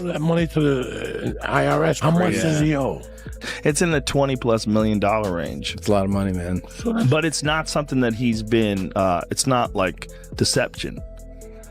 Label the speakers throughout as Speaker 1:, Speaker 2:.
Speaker 1: That money to the IRS. How much does he owe?
Speaker 2: It's in the $20+ million range.
Speaker 3: It's a lot of money, man.
Speaker 2: But it's not something that he's been, it's not like deception.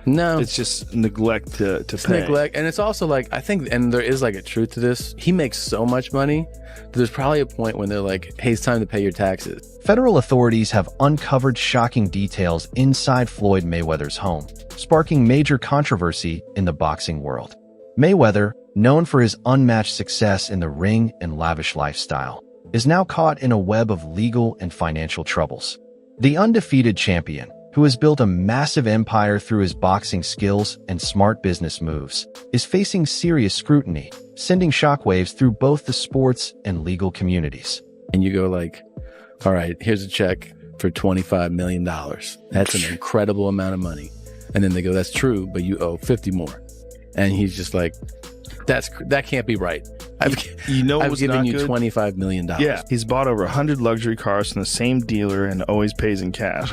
Speaker 3: No.
Speaker 2: It's just neglect to
Speaker 3: It's
Speaker 2: pay.
Speaker 3: neglect. And it's also like, I think, and there is like a truth to this. He makes so much money. There's probably a point when they're like, hey, it's time to pay your taxes.
Speaker 4: Federal authorities have uncovered shocking details inside Floyd Mayweather's home, sparking major controversy in the boxing world. Mayweather, known for his unmatched success in the ring and lavish lifestyle, is now caught in a web of legal and financial troubles. The undefeated champion, who has built a massive empire through his boxing skills and smart business moves, is facing serious scrutiny, sending shockwaves through both the sports and legal communities.
Speaker 3: And you go like, all right, here's a check for $25 million. That's an incredible amount of money. And then they go, that's true, but you owe 50 more. And he's just like, that can't be right. I've given you $25 million.
Speaker 2: Yeah, he's bought over 100 luxury cars from the same dealer and always pays in cash.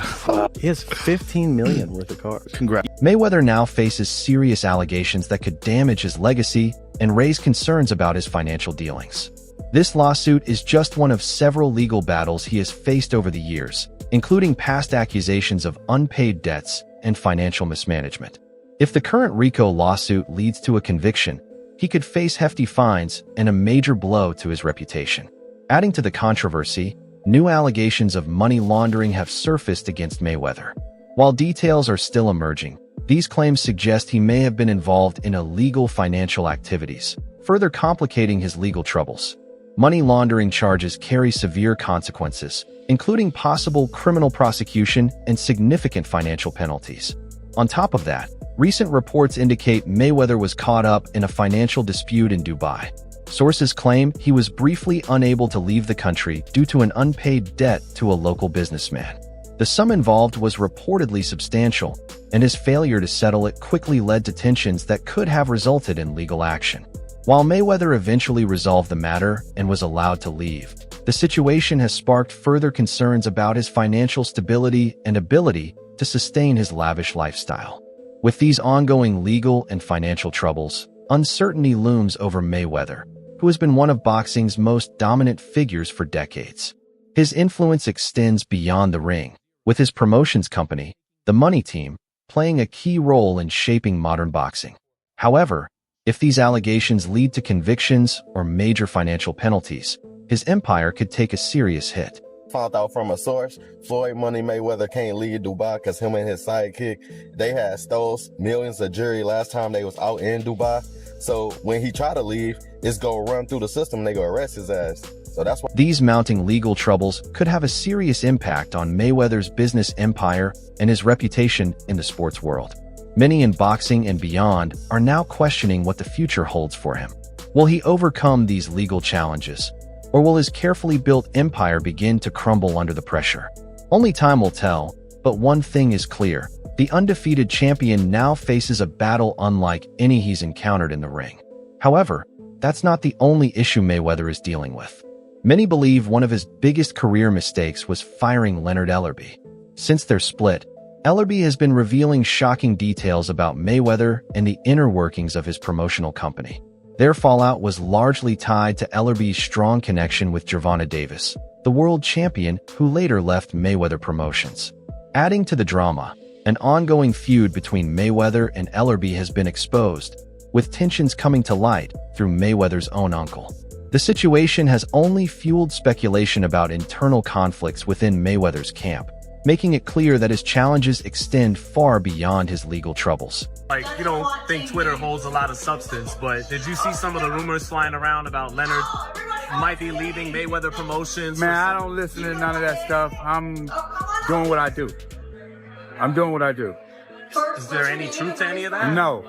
Speaker 3: He has $15 million worth of cars.
Speaker 2: Congrats.
Speaker 4: Mayweather now faces serious allegations that could damage his legacy and raise concerns about his financial dealings. This lawsuit is just one of several legal battles he has faced over the years, including past accusations of unpaid debts and financial mismanagement. If the current RICO lawsuit leads to a conviction, he could face hefty fines and a major blow to his reputation. Adding to the controversy, new allegations of money laundering have surfaced against Mayweather. While details are still emerging, these claims suggest he may have been involved in illegal financial activities, further complicating his legal troubles. Money laundering charges carry severe consequences, including possible criminal prosecution and significant financial penalties. On top of that, recent reports indicate Mayweather was caught up in a financial dispute in Dubai. Sources claim he was briefly unable to leave the country due to an unpaid debt to a local businessman. The sum involved was reportedly substantial, and his failure to settle it quickly led to tensions that could have resulted in legal action. While Mayweather eventually resolved the matter and was allowed to leave, the situation has sparked further concerns about his financial stability and ability to sustain his lavish lifestyle. With these ongoing legal and financial troubles, uncertainty looms over Mayweather, who has been one of boxing's most dominant figures for decades. His influence extends beyond the ring, with his promotions company, the Money Team, playing a key role in shaping modern boxing. However, if these allegations lead to convictions or major financial penalties, his empire could take a serious hit.
Speaker 5: Found out from a source, Floyd Money Mayweather can't leave Dubai because him and his sidekick, they had stole millions of jewelry last time they was out in Dubai. So when he try to leave, it's gonna run through the system and they gonna arrest his ass. So that's why
Speaker 4: these mounting legal troubles could have a serious impact on Mayweather's business empire and his reputation in the sports world. Many in boxing and beyond are now questioning what the future holds for him. Will he overcome these legal challenges, or will his carefully built empire begin to crumble under the pressure? Only time will tell, but one thing is clear. The undefeated champion now faces a battle unlike any he's encountered in the ring. However, that's not the only issue Mayweather is dealing with. Many believe one of his biggest career mistakes was firing Leonard Ellerbe. Since their split, Ellerbe has been revealing shocking details about Mayweather and the inner workings of his promotional company. Their fallout was largely tied to Ellerbe's strong connection with Gervonta Davis, the world champion who later left Mayweather Promotions. Adding to the drama, an ongoing feud between Mayweather and Ellerbe has been exposed, with tensions coming to light through Mayweather's own uncle. The situation has only fueled speculation about internal conflicts within Mayweather's camp, making it clear that his challenges extend far beyond his legal troubles.
Speaker 6: Like, you don't think Twitter holds a lot of substance, but did you see some of the rumors flying around about Leonard might be leaving Mayweather Promotions?
Speaker 7: Man, I don't listen to none of that stuff. I'm doing what I do. I'm doing what I do.
Speaker 6: Is there any truth to any of that?
Speaker 7: No.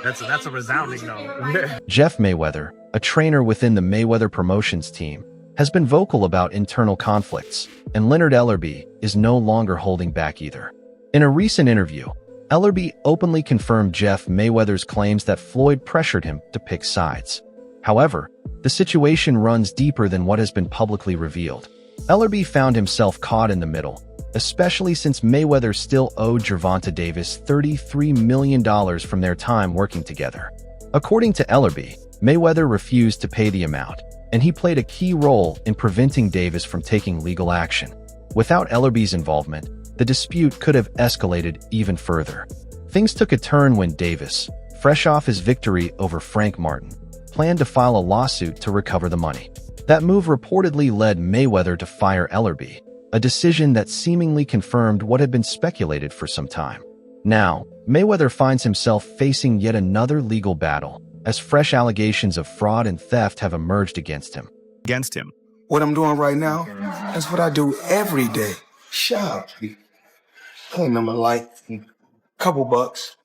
Speaker 6: That's a resounding no.
Speaker 4: Jeff Mayweather, a trainer within the Mayweather Promotions team, has been vocal about internal conflicts, and Leonard Ellerbe is no longer holding back either. In a recent interview, Ellerbe openly confirmed Jeff Mayweather's claims that Floyd pressured him to pick sides. However, the situation runs deeper than what has been publicly revealed. Ellerbe found himself caught in the middle, especially since Mayweather still owed Gervonta Davis $33 million from their time working together. According to Ellerbe, Mayweather refused to pay the amount, and he played a key role in preventing Davis from taking legal action. Without Ellerbe's involvement, the dispute could have escalated even further. Things took a turn when Davis, fresh off his victory over Frank Martin, planned to file a lawsuit to recover the money. That move reportedly led Mayweather to fire Ellerbe, a decision that seemingly confirmed what had been speculated for some time. Now, Mayweather finds himself facing yet another legal battle, as fresh allegations of fraud and theft have emerged against him.
Speaker 8: What I'm doing right now, that's what I do every day. Shop. Ain't nothing like couple bucks.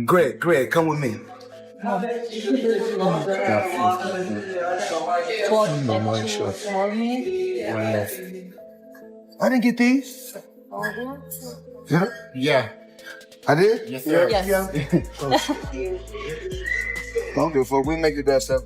Speaker 8: Greg, come with me. I didn't get these. Yeah. I did?
Speaker 9: Yes, sir. Yes.
Speaker 8: Don't give a fuck. We make it that stuff.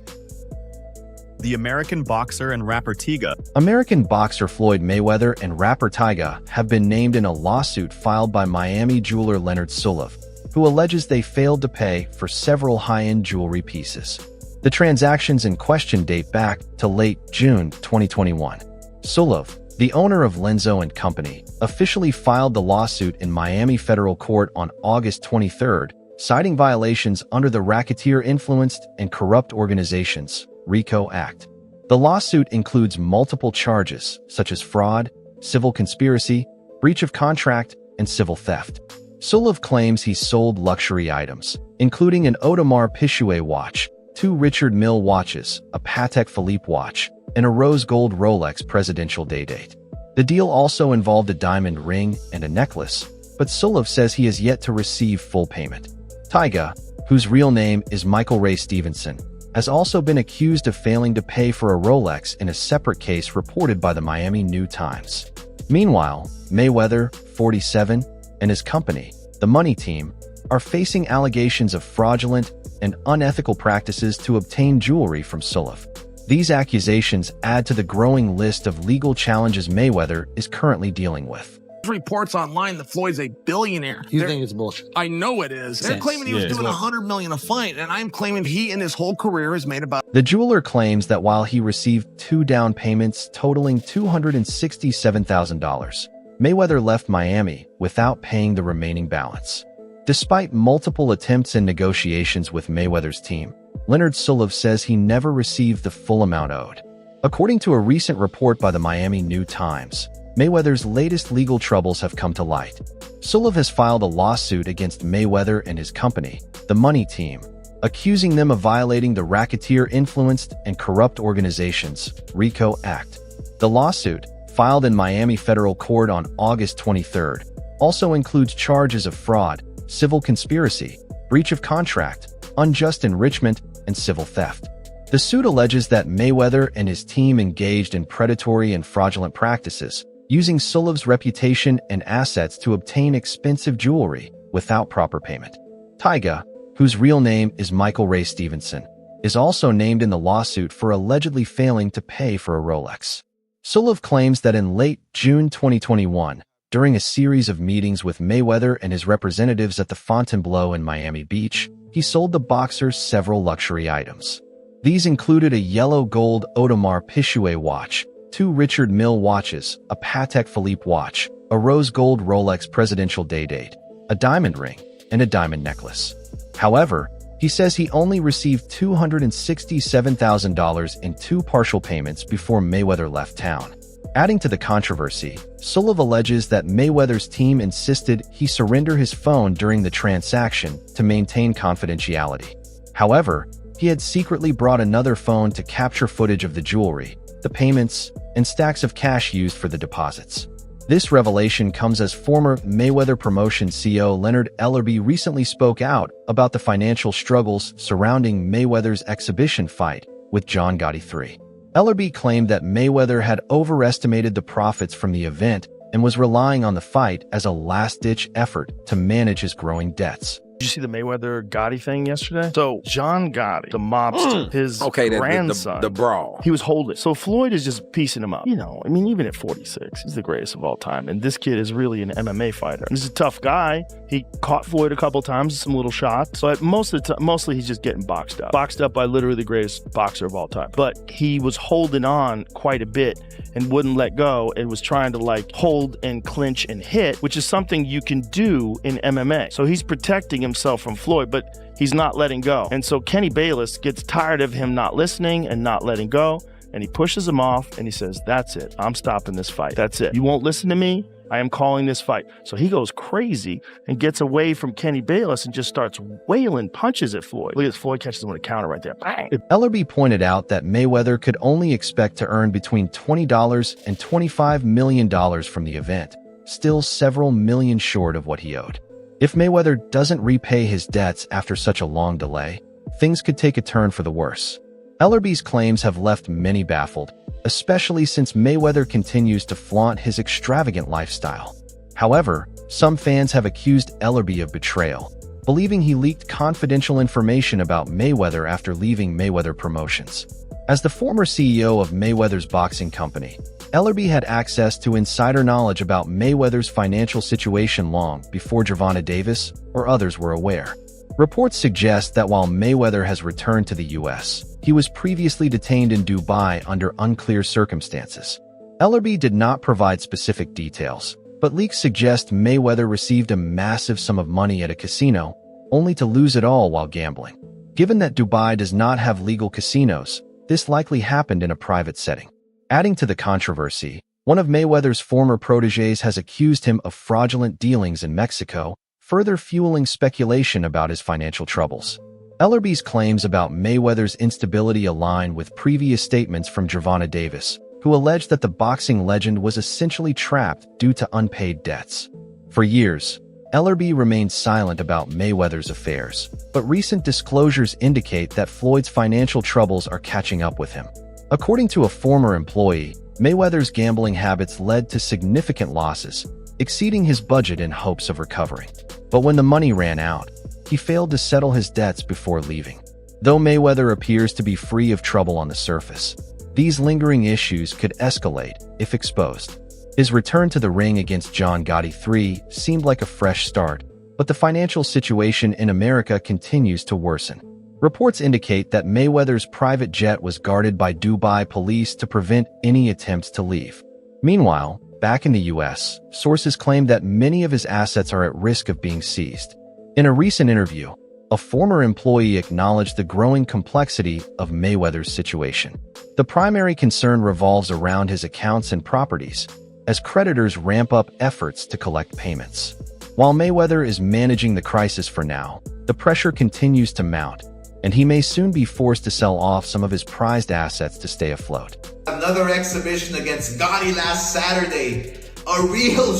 Speaker 10: The American boxer and rapper Tyga.
Speaker 4: American boxer Floyd Mayweather and rapper Tyga have been named in a lawsuit filed by Miami jeweler Leonard Ellerbe, who alleges they failed to pay for several high-end jewelry pieces. The transactions in question date back to late June 2021. Ellerbe, the owner of Lenzo & Company, officially filed the lawsuit in Miami federal court on August 23, citing violations under the Racketeer Influenced and Corrupt Organizations (RICO) Act. The lawsuit includes multiple charges such as fraud, civil conspiracy, breach of contract, and civil theft. Ellerbe claims he sold luxury items, including an Audemars Piguet watch, 2 Richard Mille watches, a Patek Philippe watch, and a rose gold Rolex presidential day-date. The deal also involved a diamond ring and a necklace, but Ellerbe says he has yet to receive full payment. Tyga, whose real name is Michael Ray Stevenson, has also been accused of failing to pay for a Rolex in a separate case reported by the Miami New Times. Meanwhile, Mayweather, 47, and his company, the Money Team, are facing allegations of fraudulent and unethical practices to obtain jewelry from Ellerbe. These accusations add to the growing list of legal challenges Mayweather is currently dealing with.
Speaker 1: Reports online that Floyd's a billionaire.
Speaker 9: You think it's bullshit?
Speaker 1: I know it is. They're claiming he was doing $100 million a fight, and I'm claiming he in his whole career has made about.
Speaker 4: The jeweler claims that while he received 2 down payments totaling $267,000, Mayweather left Miami without paying the remaining balance. Despite multiple attempts and negotiations with Mayweather's team, Leonard Ellerbe says he never received the full amount owed. According to a recent report by the Miami New Times, Mayweather's latest legal troubles have come to light. Ellerbe has filed a lawsuit against Mayweather and his company, the Money Team, accusing them of violating the Racketeer Influenced and Corrupt Organizations (RICO) Act. The lawsuit, filed in Miami federal court on August 23, also includes charges of fraud, civil conspiracy, breach of contract, unjust enrichment, and civil theft. The suit alleges that Mayweather and his team engaged in predatory and fraudulent practices, using Ellerbe's reputation and assets to obtain expensive jewelry without proper payment. Tyga, whose real name is Michael Ray Stevenson, is also named in the lawsuit for allegedly failing to pay for a Rolex. Ellerbe claims that in late June 2021, during a series of meetings with Mayweather and his representatives at the Fontainebleau in Miami Beach, he sold the boxer several luxury items. These included a yellow gold Audemars Piguet watch, 2 Richard Mille watches, a Patek Philippe watch, a rose gold Rolex presidential day-date, a diamond ring, and a diamond necklace. However, he says he only received $267,000 in 2 partial payments before Mayweather left town. Adding to the controversy, Ellerbe alleges that Mayweather's team insisted he surrender his phone during the transaction to maintain confidentiality. However, he had secretly brought another phone to capture footage of the jewelry, the payments, and stacks of cash used for the deposits. This revelation comes as former Mayweather Promotion CEO Leonard Ellerbe recently spoke out about the financial struggles surrounding Mayweather's exhibition fight with John Gotti III. Ellerbe claimed that Mayweather had overestimated the profits from the event and was relying on the fight as a last-ditch effort to manage his growing debts.
Speaker 2: Did you see the Mayweather Gotti thing yesterday? So John Gotti, the mobster, his grandson,
Speaker 9: the brawl,
Speaker 2: he was holding. So Floyd is just piecing him up. You know, I mean, even at 46, he's the greatest of all time. And this kid is really an MMA fighter. He's a tough guy. He caught Floyd a couple times, some little shots. But mostly he's just getting boxed up. Boxed up by literally the greatest boxer of all time. But he was holding on quite a bit and wouldn't let go and was trying to like hold and clinch and hit, which is something you can do in MMA. So he's protecting himself from Floyd, but he's not letting go. And so Kenny Bayless gets tired of him not listening and not letting go, and he pushes him off and he says, "That's it. I'm stopping this fight. That's it. You won't listen to me. I am calling this fight." So he goes crazy and gets away from Kenny Bayless and just starts wailing punches at Floyd. Look at this, Floyd catches him with a counter right there. Bang!
Speaker 4: Ellerbe pointed out that Mayweather could only expect to earn between $20 and $25 million from the event, still several million short of what he owed. If Mayweather doesn't repay his debts after such a long delay, things could take a turn for the worse. Ellerbe's claims have left many baffled, especially since Mayweather continues to flaunt his extravagant lifestyle. However, some fans have accused Ellerbe of betrayal, believing he leaked confidential information about Mayweather after leaving Mayweather Promotions. As the former CEO of Mayweather's boxing company, Ellerbe had access to insider knowledge about Mayweather's financial situation long before Gervonta Davis or others were aware. Reports suggest that while Mayweather has returned to the U.S., he was previously detained in Dubai under unclear circumstances. Ellerbe did not provide specific details, but leaks suggest Mayweather received a massive sum of money at a casino, only to lose it all while gambling. Given that Dubai does not have legal casinos, this likely happened in a private setting. Adding to the controversy, one of Mayweather's former protégés has accused him of fraudulent dealings in Mexico, further fueling speculation about his financial troubles. Ellerbe's claims about Mayweather's instability align with previous statements from Gervonta Davis, who alleged that the boxing legend was essentially trapped due to unpaid debts. For years, Ellerbe remained silent about Mayweather's affairs, but recent disclosures indicate that Floyd's financial troubles are catching up with him. According to a former employee, Mayweather's gambling habits led to significant losses, exceeding his budget in hopes of recovering. But when the money ran out, he failed to settle his debts before leaving. Though Mayweather appears to be free of trouble on the surface, these lingering issues could escalate if exposed. His return to the ring against John Gotti III seemed like a fresh start, but the financial situation in America continues to worsen. Reports indicate that Mayweather's private jet was guarded by Dubai police to prevent any attempts to leave. Meanwhile, back in the U.S., sources claim that many of his assets are at risk of being seized. In a recent interview, a former employee acknowledged the growing complexity of Mayweather's situation. The primary concern revolves around his accounts and properties, as creditors ramp up efforts to collect payments. While Mayweather is managing the crisis for now, the pressure continues to mount, and he may soon be forced to sell off some of his prized assets to stay afloat.
Speaker 11: Another exhibition against Gotti last Saturday. A real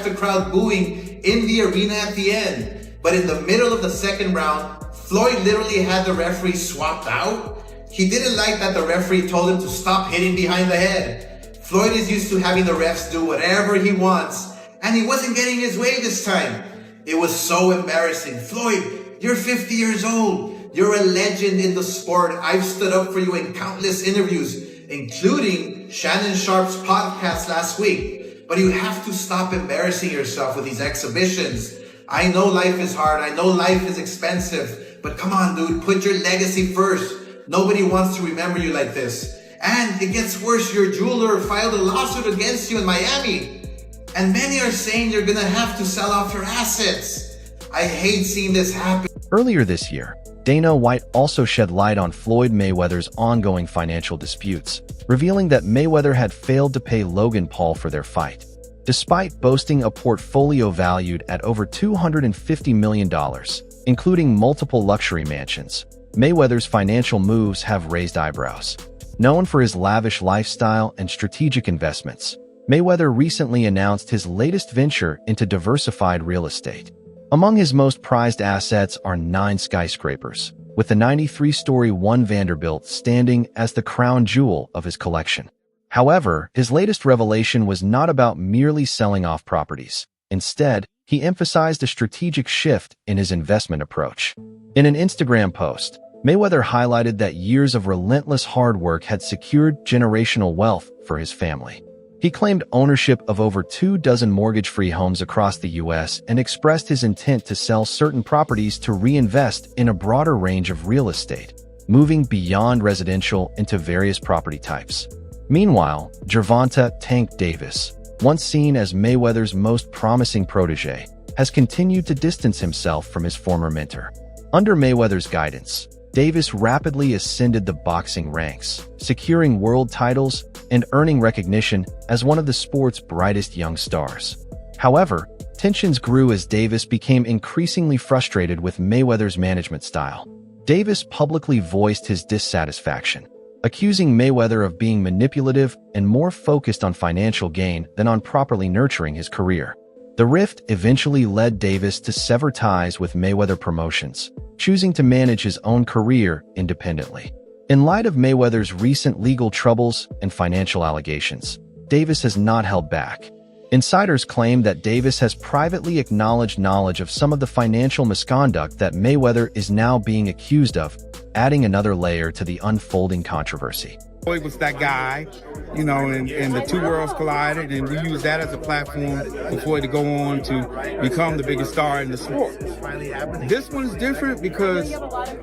Speaker 11: the crowd booing in the arena at the end. But in the middle of the second round, Floyd literally had the referee swapped out. He didn't like that the referee told him to stop hitting behind the head. Floyd is used to having the refs do whatever he wants, and he wasn't getting his way this time. It was so embarrassing. Floyd, you're 50 years old. You're a legend in the sport. I've stood up for you in countless interviews, including Shannon Sharp's podcast last week. But you have to stop embarrassing yourself with these exhibitions. I know life is hard. I know life is expensive. But come on, dude, put your legacy first. Nobody wants to remember you like this. And it gets worse. Your jeweler filed a lawsuit against you in Miami. And many are saying you're going to have to sell off your assets. I hate seeing this happen.
Speaker 4: Earlier this year, Dana White also shed light on Floyd Mayweather's ongoing financial disputes, revealing that Mayweather had failed to pay Logan Paul for their fight. Despite boasting a portfolio valued at over $250 million, including multiple luxury mansions, Mayweather's financial moves have raised eyebrows. Known for his lavish lifestyle and strategic investments, Mayweather recently announced his latest venture into diversified real estate. Among his most prized assets are 9 skyscrapers, with the 93-story One Vanderbilt standing as the crown jewel of his collection. However, his latest revelation was not about merely selling off properties. Instead, he emphasized a strategic shift in his investment approach. In an Instagram post, Mayweather highlighted that years of relentless hard work had secured generational wealth for his family. He claimed ownership of over 24 mortgage-free homes across the U.S. and expressed his intent to sell certain properties to reinvest in a broader range of real estate, moving beyond residential into various property types. Meanwhile, Gervonta "Tank" Davis, once seen as Mayweather's most promising protege, has continued to distance himself from his former mentor. Under Mayweather's guidance, Davis rapidly ascended the boxing ranks, securing world titles and earning recognition as one of the sport's brightest young stars. However, tensions grew as Davis became increasingly frustrated with Mayweather's management style. Davis publicly voiced his dissatisfaction, accusing Mayweather of being manipulative and more focused on financial gain than on properly nurturing his career. The rift eventually led Davis to sever ties with Mayweather Promotions, choosing to manage his own career independently. In light of Mayweather's recent legal troubles and financial allegations, Davis has not held back. Insiders claim that Davis has privately acknowledged knowledge of some of the financial misconduct that Mayweather is now being accused of, adding another layer to the unfolding controversy.
Speaker 7: Floyd was that guy, you know, and the two worlds collided, and we used that as a platform for Floyd to go on to become the biggest star in the sport. This one's different because,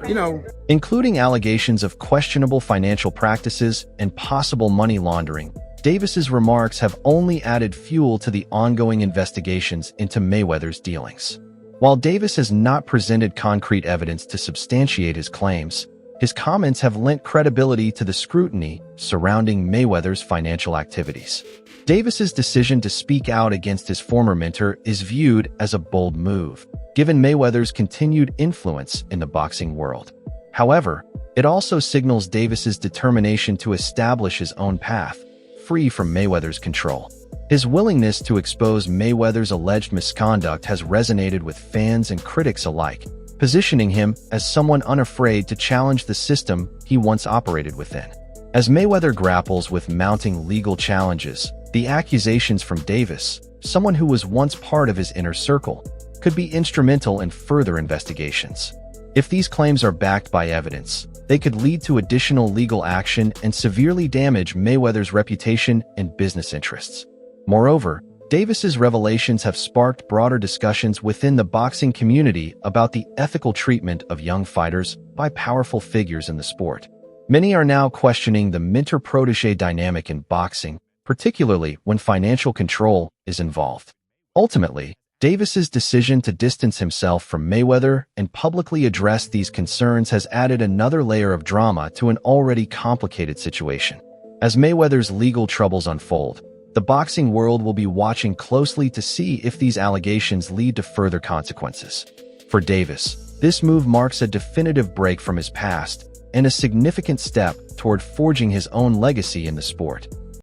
Speaker 7: you know,
Speaker 4: including allegations of questionable financial practices and possible money laundering, Davis's remarks have only added fuel to the ongoing investigations into Mayweather's dealings. While Davis has not presented concrete evidence to substantiate his claims, his comments have lent credibility to the scrutiny surrounding Mayweather's financial activities. Davis's decision to speak out against his former mentor is viewed as a bold move, given Mayweather's continued influence in the boxing world. However, it also signals Davis's determination to establish his own path, free from Mayweather's control. His willingness to expose Mayweather's alleged misconduct has resonated with fans and critics alike, positioning him as someone unafraid to challenge the system he once operated within. As Mayweather grapples with mounting legal challenges, the accusations from Davis, someone who was once part of his inner circle, could be instrumental in further investigations. If these claims are backed by evidence, they could lead to additional legal action and severely damage Mayweather's reputation and business interests. Moreover, Davis's revelations have sparked broader discussions within the boxing community about the ethical treatment of young fighters by powerful figures in the sport. Many are now questioning the mentor-protege dynamic in boxing, particularly when financial control is involved. Ultimately, Davis's decision to distance himself from Mayweather and publicly address these concerns has added another layer of drama to an already complicated situation. As Mayweather's legal troubles unfold, the boxing world will be watching closely to see if these allegations lead to further consequences. For Davis, this move marks a definitive break from his past and a significant step toward forging his own legacy in the sport.